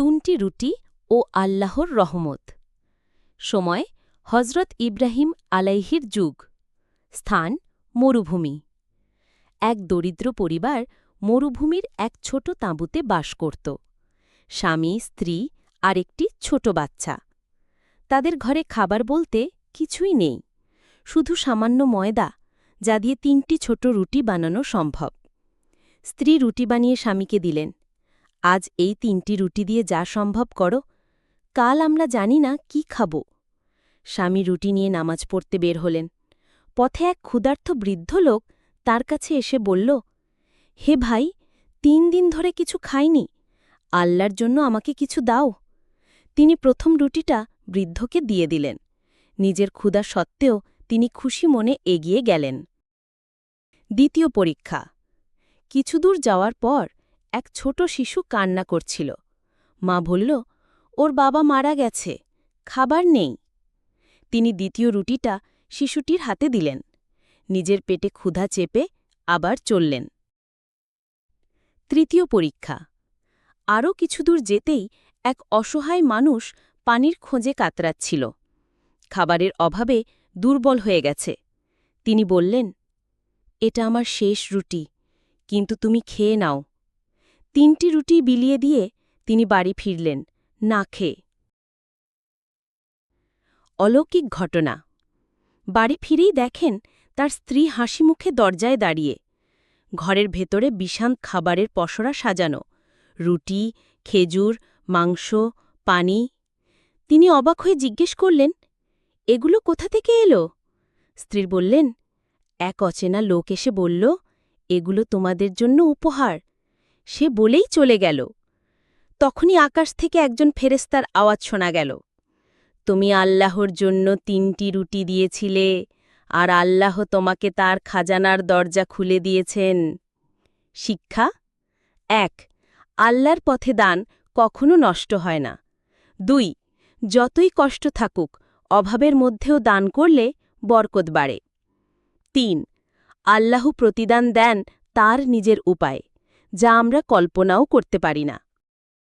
তুনটি রুটি ও আল্লাহর রহমত। সময় হজরত ইব্রাহিম আলাইহির যুগ। স্থান মরুভূমি। এক দরিদ্র পরিবার মরুভূমির এক ছোট তাঁবুতে বাস করত। স্বামী, স্ত্রী আর একটি ছোট বাচ্চা। তাদের ঘরে খাবার বলতে কিছুই নেই, শুধু সামান্য ময়দা, যা দিয়ে 3টি ছোট রুটি বানানো সম্ভব। স্ত্রী রুটি বানিয়ে স্বামীকে দিলেন। আজ এই 3টি রুটি দিয়ে যা সম্ভব করো, কাল আমরা জানি না কি খাব। স্বামী রুটি নিয়ে নামাজ পড়তে বের হলেন। পথে এক ক্ষুধার্ত বৃদ্ধ লোক তার কাছে এসে বলল, হে ভাই, 3 দিন ধরে কিছু খাইনি, আল্লাহর জন্য আমাকে কিছু দাও। তিনি প্রথম রুটিটা বৃদ্ধকে দিয়ে দিলেন। নিজের ক্ষুধা সত্ত্বেও তিনি খুশি মনে এগিয়ে গেলেন। দ্বিতীয় পরীক্ষা। কিছুদূর যাওয়ার পর এক ছোট শিশু কান্না করছিল। মা বলল, ওর বাবা মারা গেছে, খাবার নেই। তিনি দ্বিতীয় রুটিটা শিশুটির হাতে দিলেন। নিজের পেটে ক্ষুধা চেপে আবার চললেন। তৃতীয় পরীক্ষা। আরও কিছুদূর যেতেই এক অসহায় মানুষ পানির খোঁজে কাতরাচ্ছিল। খাবারের অভাবে দুর্বল হয়ে গেছে। তিনি বললেন, এটা আমার শেষ রুটি, কিন্তু তুমি খেয়ে নাও। 3টি রুটি বিলিয়ে দিয়ে তিনি বাড়ি ফিরলেন, না খেয়ে। অলৌকিক ঘটনা। বাড়ি ফিরেই দেখেন তার স্ত্রী হাসিমুখে দরজায় দাঁড়িয়ে। ঘরের ভেতরে বিশাল খাবারের পসরা সাজানো, রুটি, খেজুর, মাংস, পানি। তিনি অবাক হয়ে জিজ্ঞেস করলেন, এগুলো কোথা থেকে এলো? স্ত্রী বললেন, এক অচেনা লোক এসে বলল, এগুলো তোমাদের জন্য উপহার। সে বলেই চলে গেল। তখনই আকাশ থেকে একজন ফেরেশতার আওয়াজ শোনা গেল, তুমি আল্লাহর জন্য 3টি রুটি দিয়েছিলে, আর আল্লাহ তোমাকে তার খাজানার দরজা খুলে দিয়েছেন। শিক্ষা 1. আল্লাহর পথে দান কখনো নষ্ট হয় না। 2. যতই কষ্ট থাকুক, অভাবের মধ্যেও দান করলে বরকত বাড়ে। 3. আল্লাহ প্রতিদান দেন তার নিজের উপায়, যা আমরা কল্পনাও করতে পারি না।